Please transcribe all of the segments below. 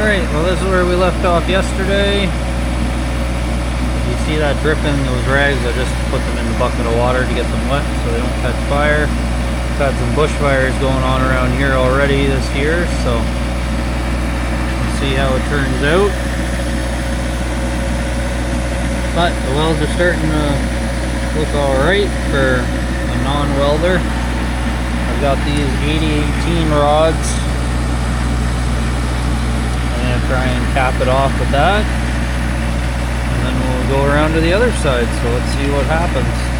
Alright, well this is where we left off yesterday. You see that dripping, those rags, I just put them in the bucket of water to get them wet so they don't catch fire. We've had some bushfires going on around here already this year, so we'll see how it turns out. But the welds are starting to look alright for a non-welder. I've got these 80-18 rods. Try and cap it off with that, and then we'll go around to the other side, so let's see what happens.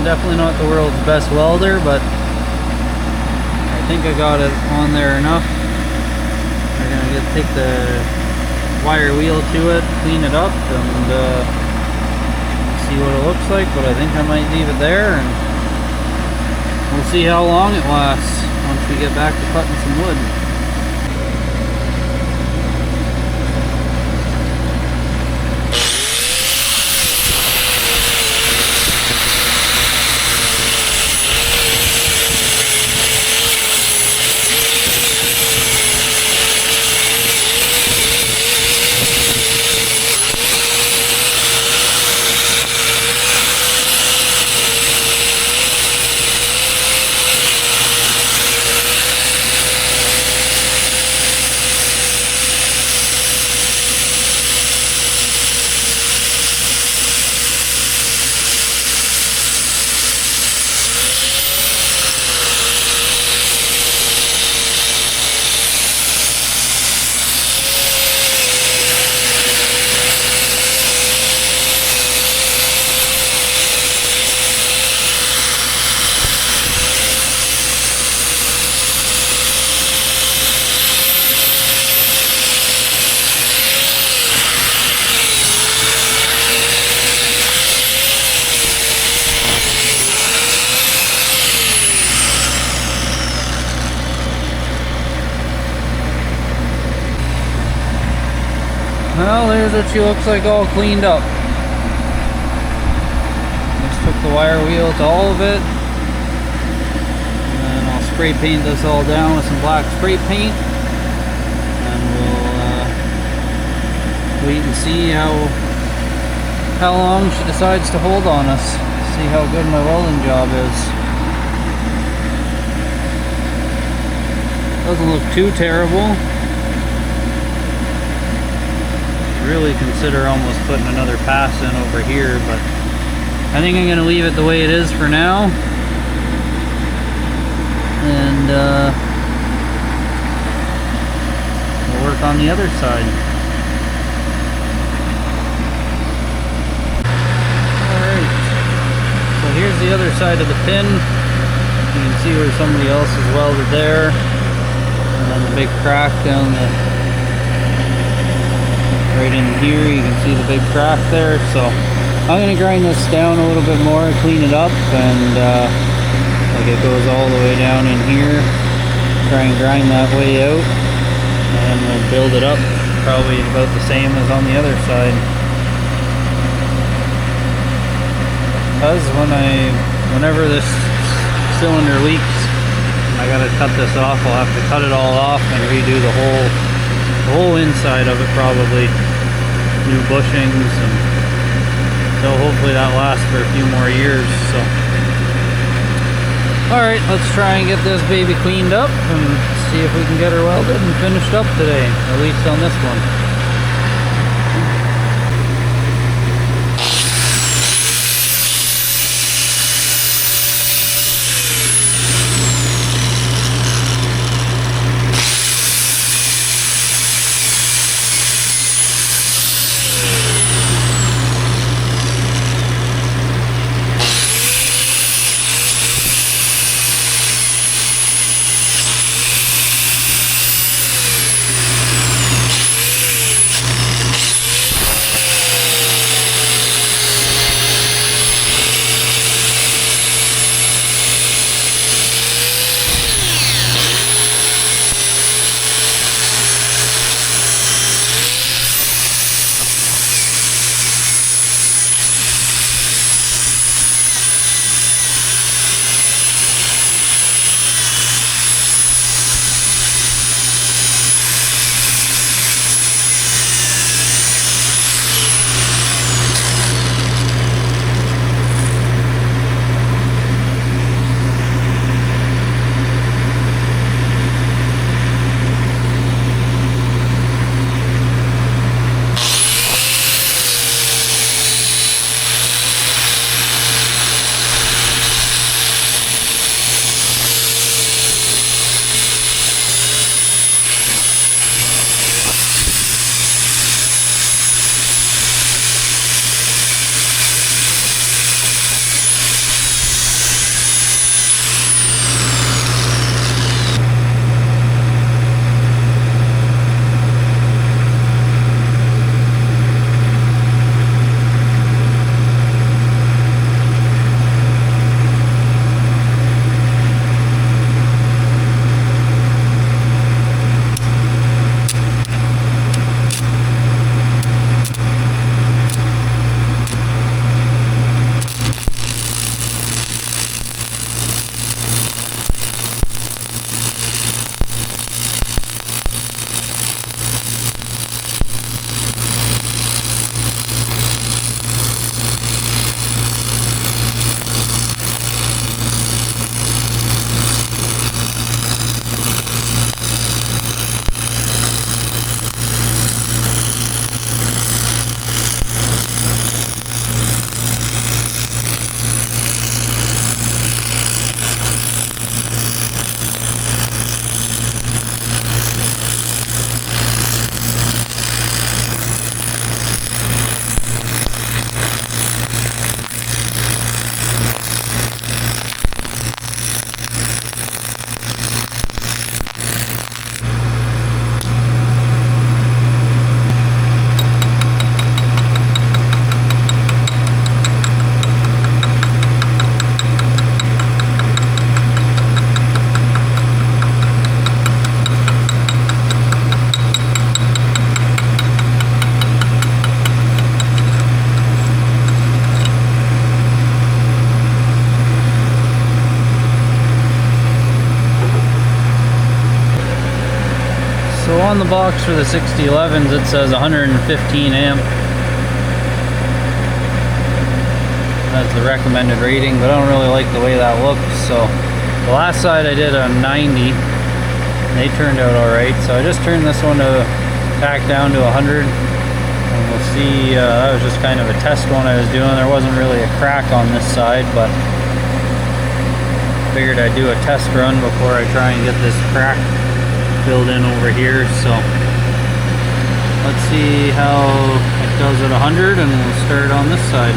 definitely not the world's best welder, but I think I got it on there enough. We're gonna take the wire wheel to it, clean it up, and see what it looks like. But I think I might leave it there, and we'll see how long it lasts once we get back to cutting some wood. Well, there's what she looks like all cleaned up. Just took the wire wheel to all of it. And then I'll spray paint this all down with some black spray paint. And we'll wait and see how long she decides to hold on us. See how good my welding job is. Doesn't look too terrible. Really consider almost putting another pass in over here, but I think I'm going to leave it the way it is for now, and we'll work on the other side. Alright, so here's the other side of the pin. You can see where somebody else is welded there, and then the big crack down the right in here. You can see the big crack there. So I'm going to grind this down a little bit more, clean it up, and like it goes all the way down in here. Try and grind that way out, and we'll build it up probably about the same as on the other side. Because whenever this cylinder leaks, I gotta cut this off. I'll have to cut it all off and redo the whole inside of it, probably new bushings, and so hopefully that lasts for a few more years. So alright, let's try and get this baby cleaned up and see if we can get her welded and finished up today, at least on this one. on the box for the 6011s it says 115 amp. That's the recommended rating, but I don't really like the way that looks. So the last side I did a 90. They turned out alright, so I just turned this one back down to 100. And we'll see, that was just kind of a test one I was doing. There wasn't really a crack on this side, but figured I'd do a test run before I try and get this crack filled in over here. So let's see how it does at 100, and we'll start on this side.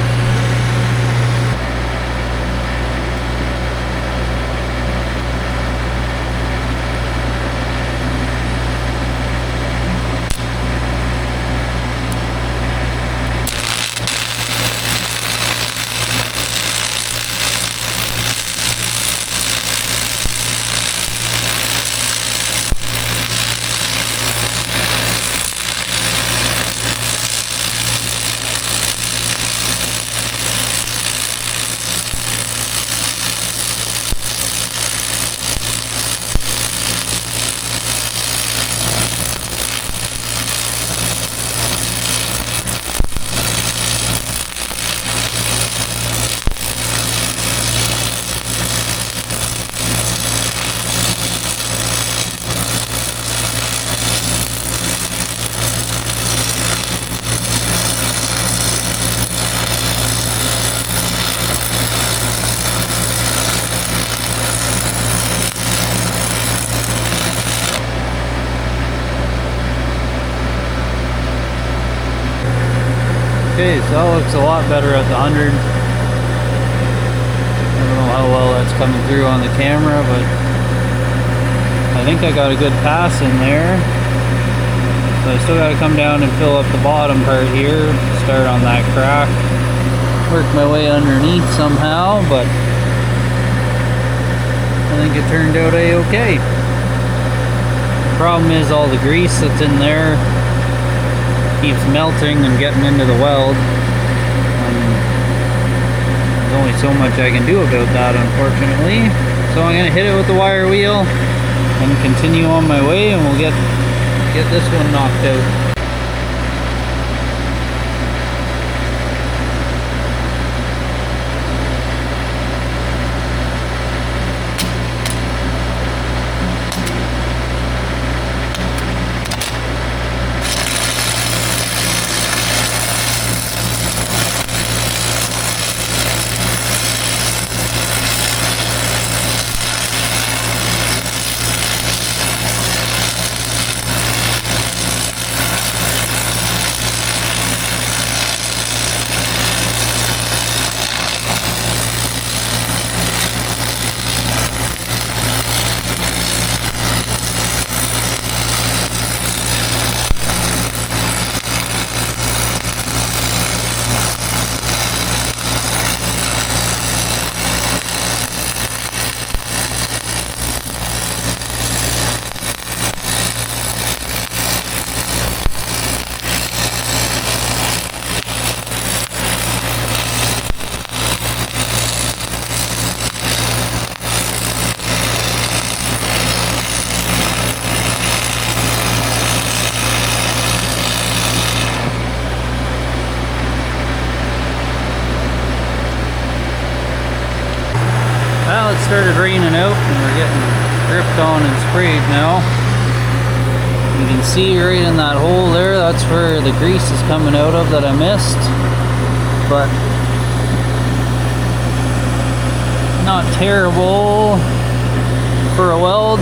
Okay, so that looks a lot better at the 100. I don't know how well that's coming through on the camera, but I think I got a good pass in there. So I still got to come down and fill up the bottom part here, start on that crack, work my way underneath somehow, but I think it turned out a-okay. The problem is all the grease that's in there keeps melting and getting into the weld. There's only so much I can do about that, unfortunately. So I'm gonna hit it with the wire wheel and continue on my way, and we'll get this one knocked out. Well, it started raining out and we're getting dripped on and sprayed now. You can see right in that hole there, that's where the grease is coming out of that I missed. But not terrible for a weld,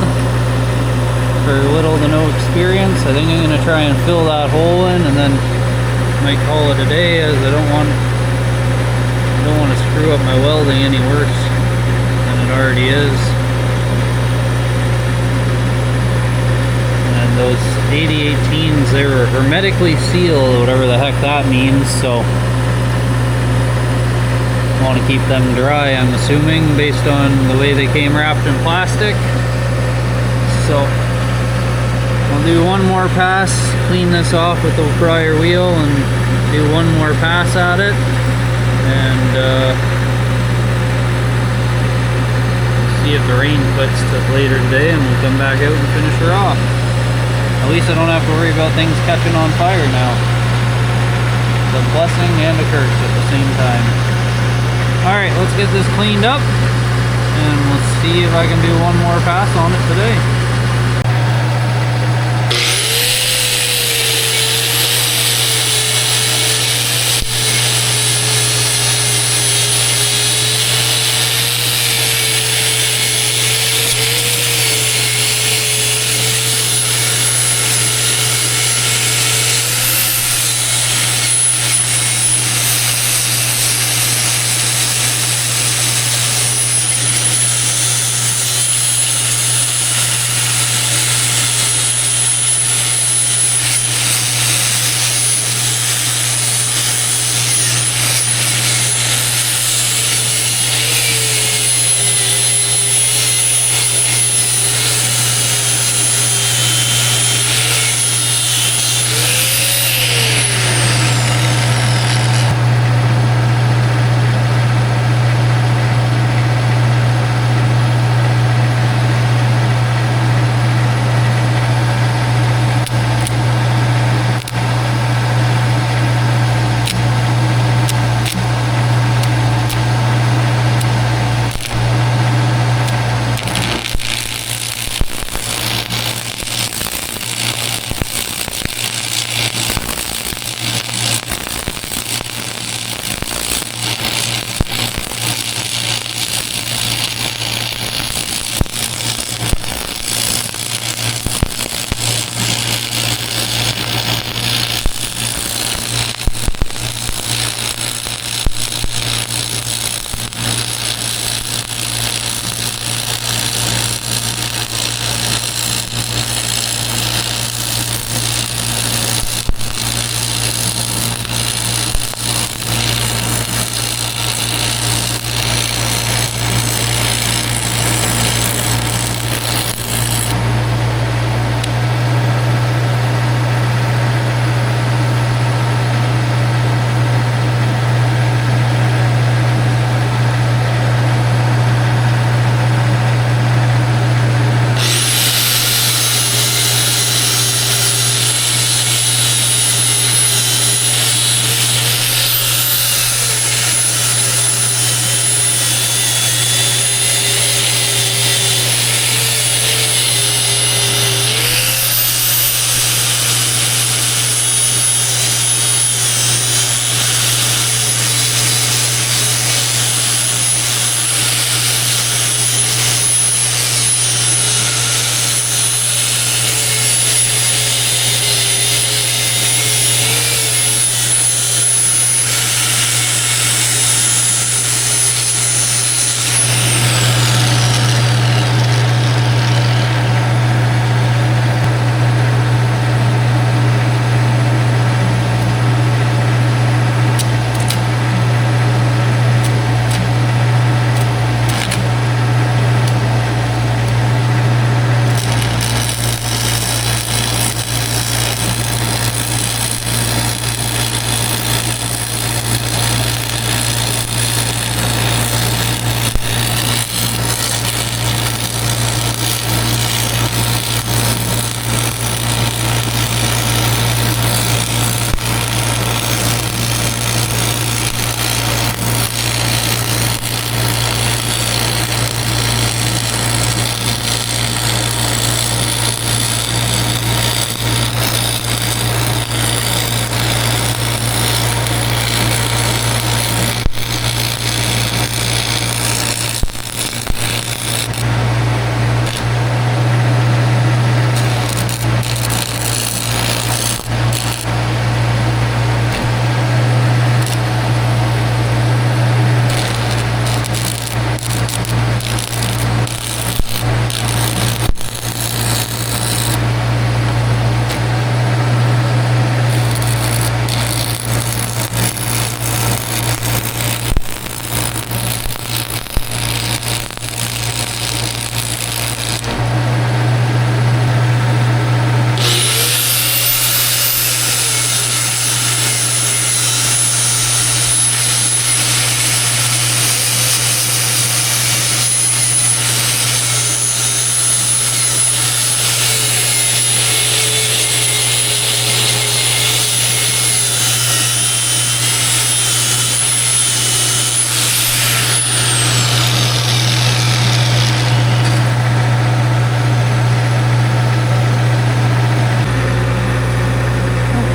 for little to no experience. I think I'm going to try and fill that hole in and then might call it a day, as I don't want to screw up my welding any worse than it already is. And those 8018s, they were hermetically sealed, whatever the heck that means, so I want to keep them dry, I'm assuming, based on the way they came wrapped in plastic. So I'll do one more pass, clean this off with the prior wheel, and do one more pass at it, and see if the rain quits later today, and we'll come back out and finish her off. At least I don't have to worry about things catching on fire now. It's a blessing and a curse at the same time. Alright, let's get this cleaned up and we'll see if I can do one more pass on it today.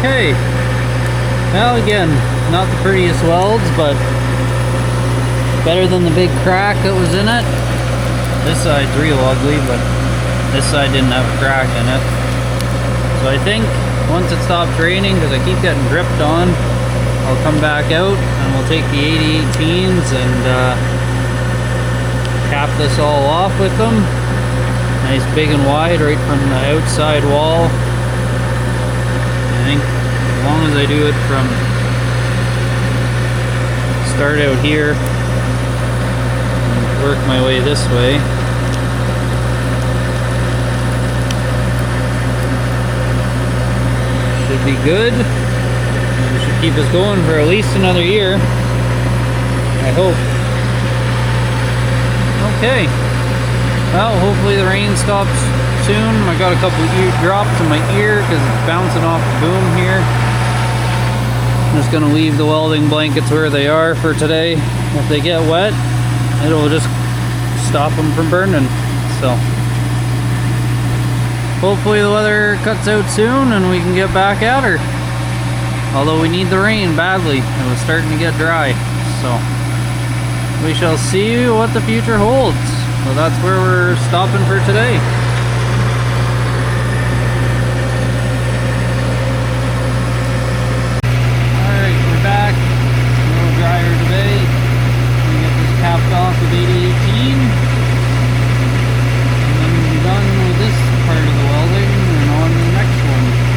Okay. Well, again, not the prettiest welds, but better than the big crack that was in it. This side's real ugly, but this side didn't have a crack in it. So I think once it stops raining, because I keep getting dripped on, I'll come back out and we'll take the 8018s and cap this all off with them. Nice big and wide right from the outside wall. I think as long as I do it from start out here and work my way this way, should be good. We should keep us going for at least another year, I hope. Okay, well, hopefully the rain stops soon. I got a couple drops in my ear because it's bouncing off the boom here. I'm just gonna leave the welding blankets where they are for today. If they get wet, it'll just stop them from burning. So hopefully the weather cuts out soon and we can get back at her. Although we need the rain badly. It was starting to get dry. So we shall see what the future holds. So that's where we're stopping for today. Alright, we're back. A little drier today. We get this capped off with 8018. And then we'll be done with this part of the welding and on to the next one.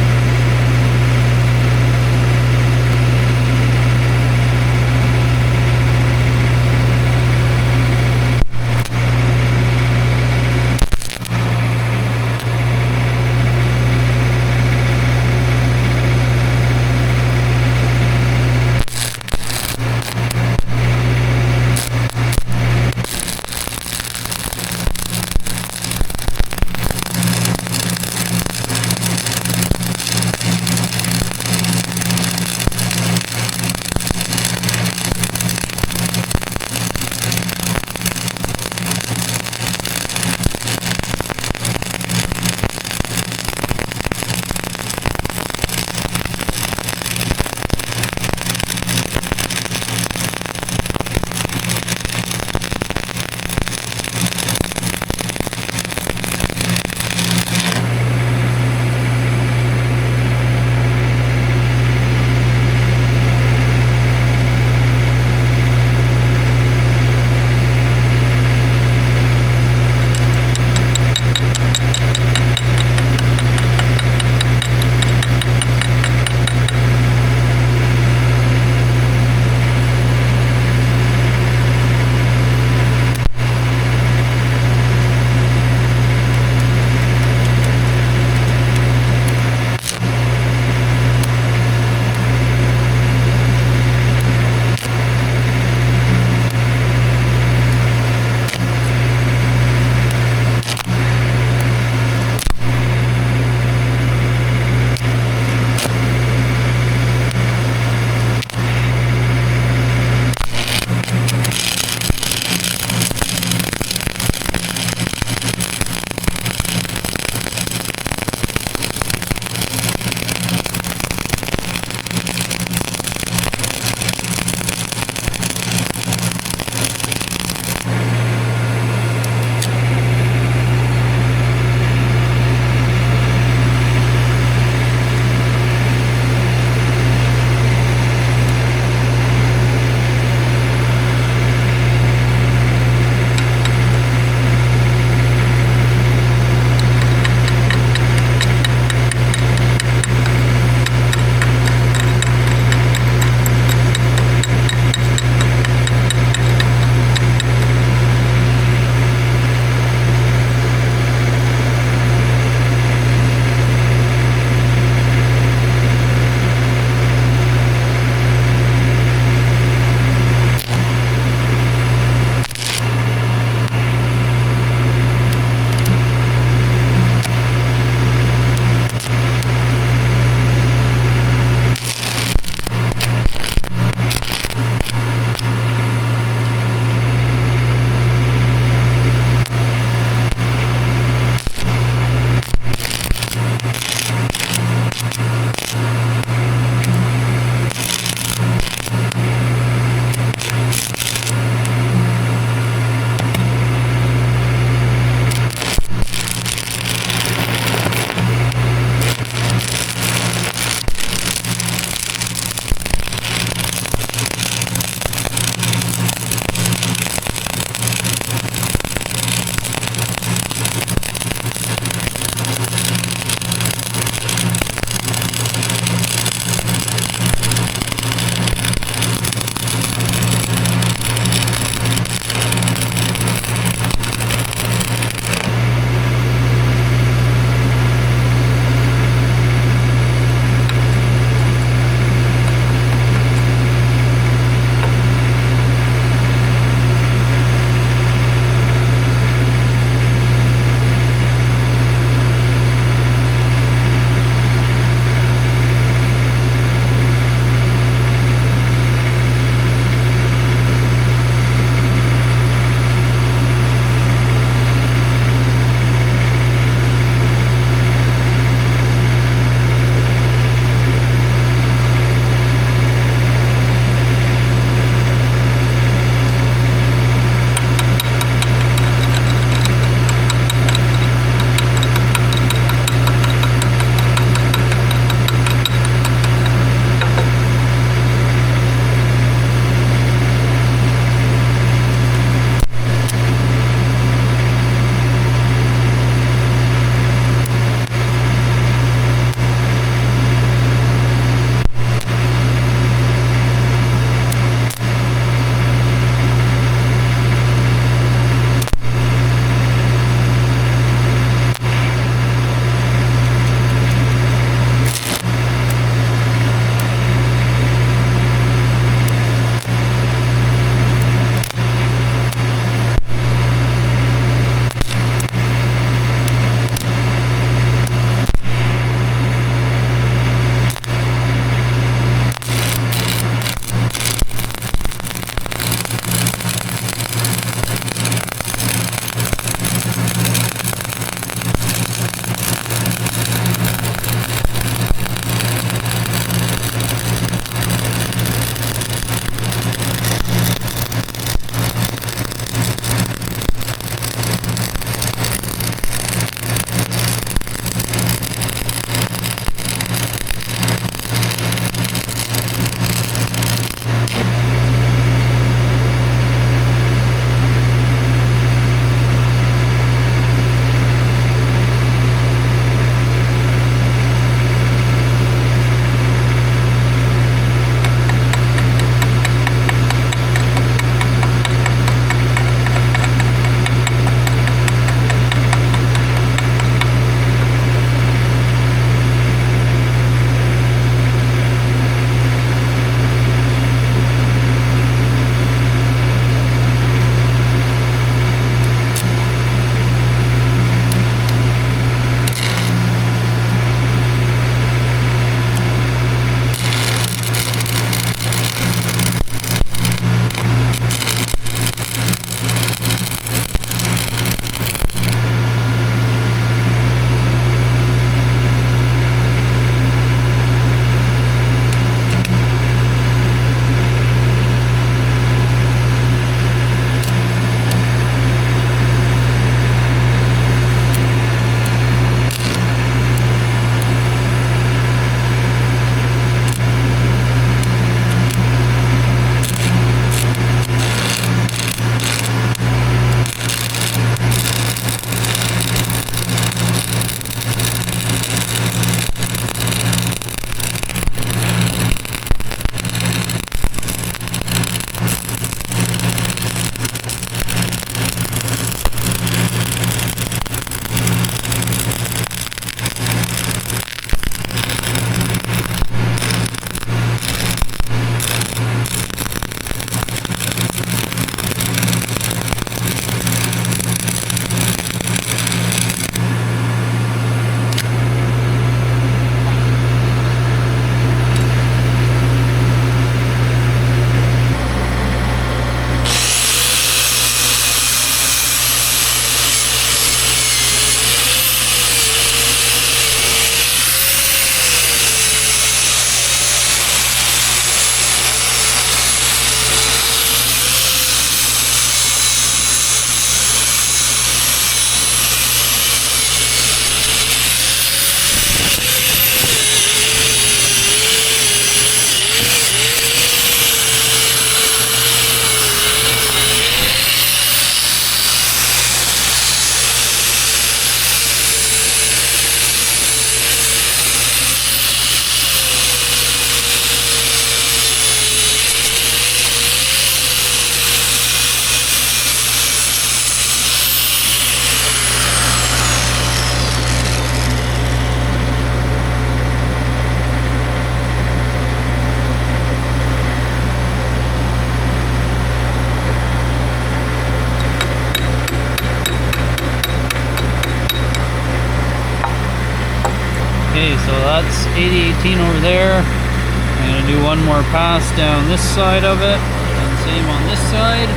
8018 over there. I'm gonna do one more pass down this side of it, and same on this side,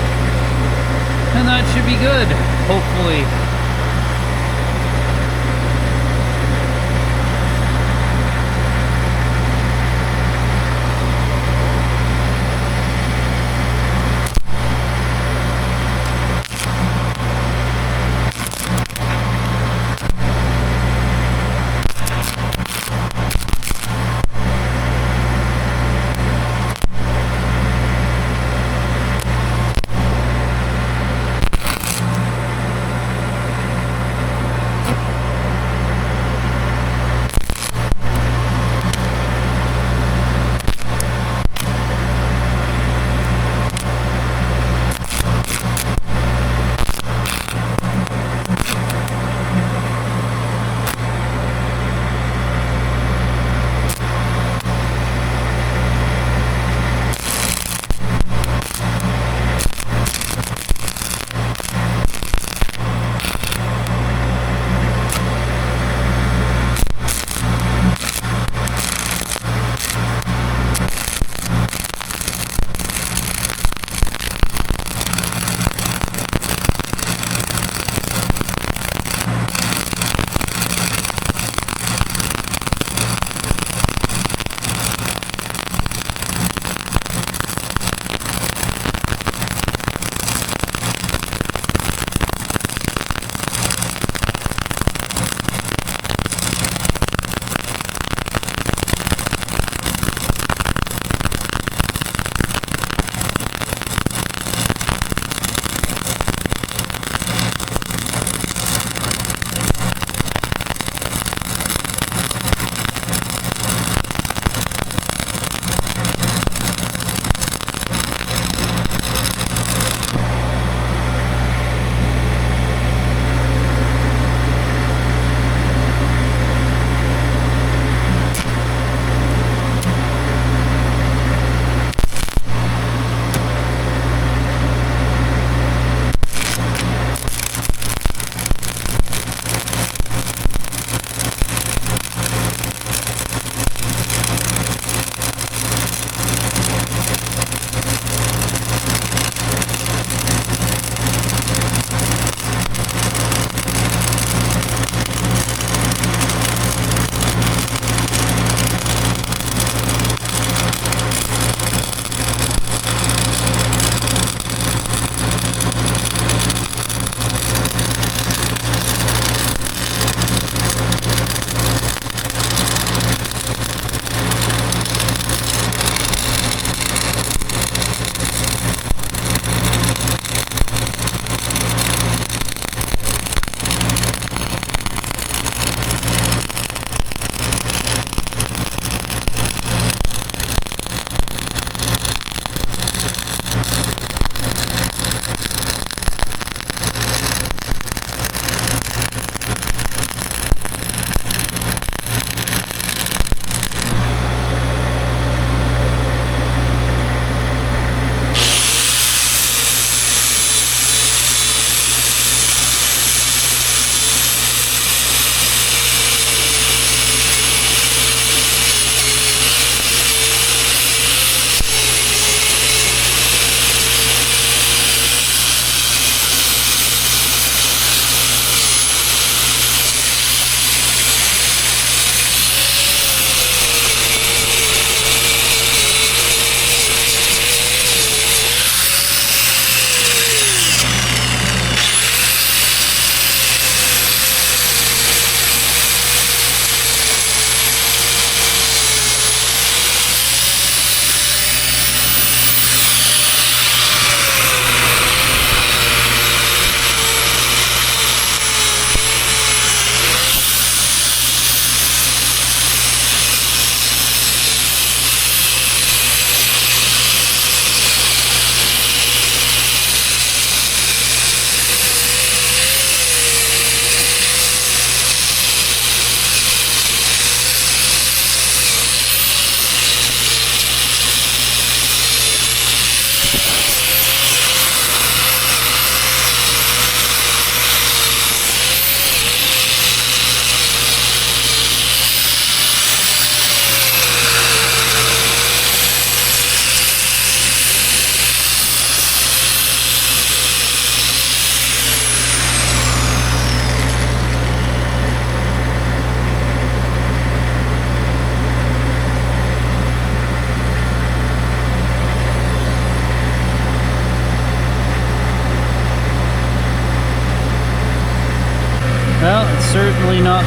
and that should be good, hopefully.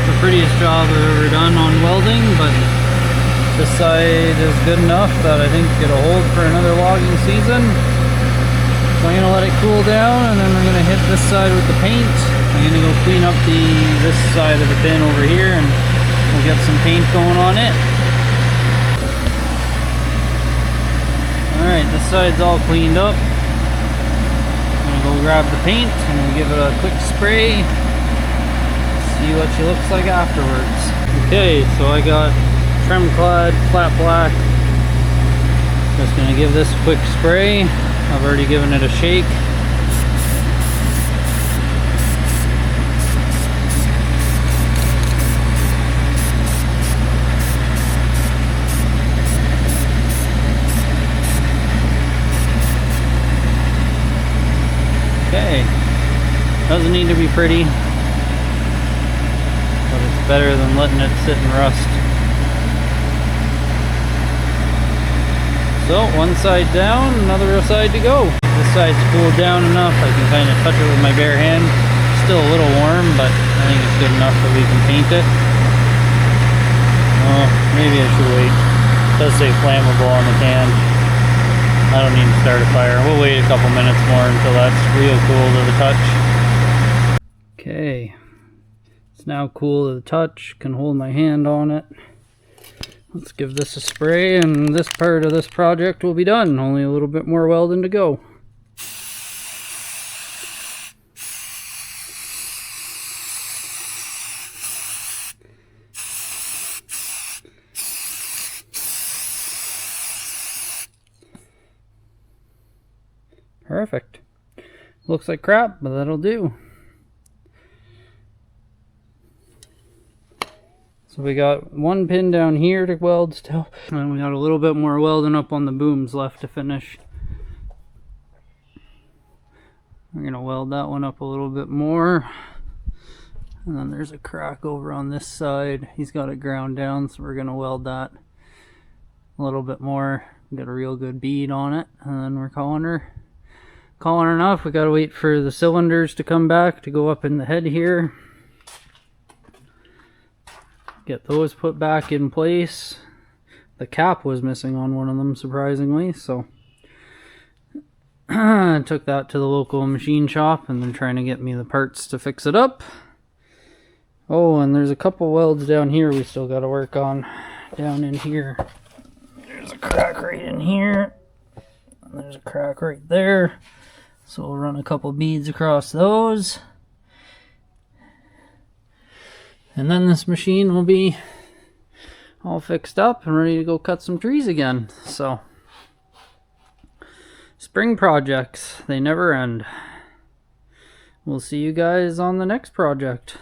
the prettiest job I've ever done on welding, but this side is good enough that I think it'll hold for another logging season. So I'm gonna let it cool down, and then we're gonna hit this side with the paint. I'm gonna go clean up this side of the bin over here, and we'll get some paint going on it. Alright, this side's all cleaned up. I'm gonna go grab the paint and we'll give it a quick spray. See what she looks like afterwards. Okay, so I got trim clad flat black. Just gonna give this a quick spray. I've already given it a shake. Okay, doesn't need to be pretty, but it's better than letting it sit and rust. So one side down, another side to go. This side's cooled down enough, I can kind of touch it with my bare hand. Still a little warm, but I think it's good enough that we can paint it. Oh, maybe I should wait. It does say flammable on the can. I don't need to start a fire. We'll wait a couple minutes more until that's real cool to the touch. Okay, it's now cool to the touch. Can hold my hand on it. Let's give this a spray, and this part of this project will be done. Only a little bit more welding to go. Perfect. Looks like crap, but that'll do. So we got one pin down here to weld still, and then we got a little bit more welding up on the booms left to finish. We're gonna weld that one up a little bit more, and then there's a crack over on this side. He's got it ground down, so we're gonna weld that a little bit more. Got a real good bead on it, and then we're calling her enough. We gotta wait for the cylinders to come back to go up in the head here. Get those put back in place. The cap was missing on one of them, surprisingly, so I took that to the local machine shop and they're trying to get me the parts to fix it up. Oh, and there's a couple welds down here we still got to work on. Down in here, there's a crack right in here, and there's a crack right there, so we'll run a couple beads across those. And then this machine will be all fixed up and ready to go cut some trees again. So, spring projects, they never end. We'll see you guys on the next project.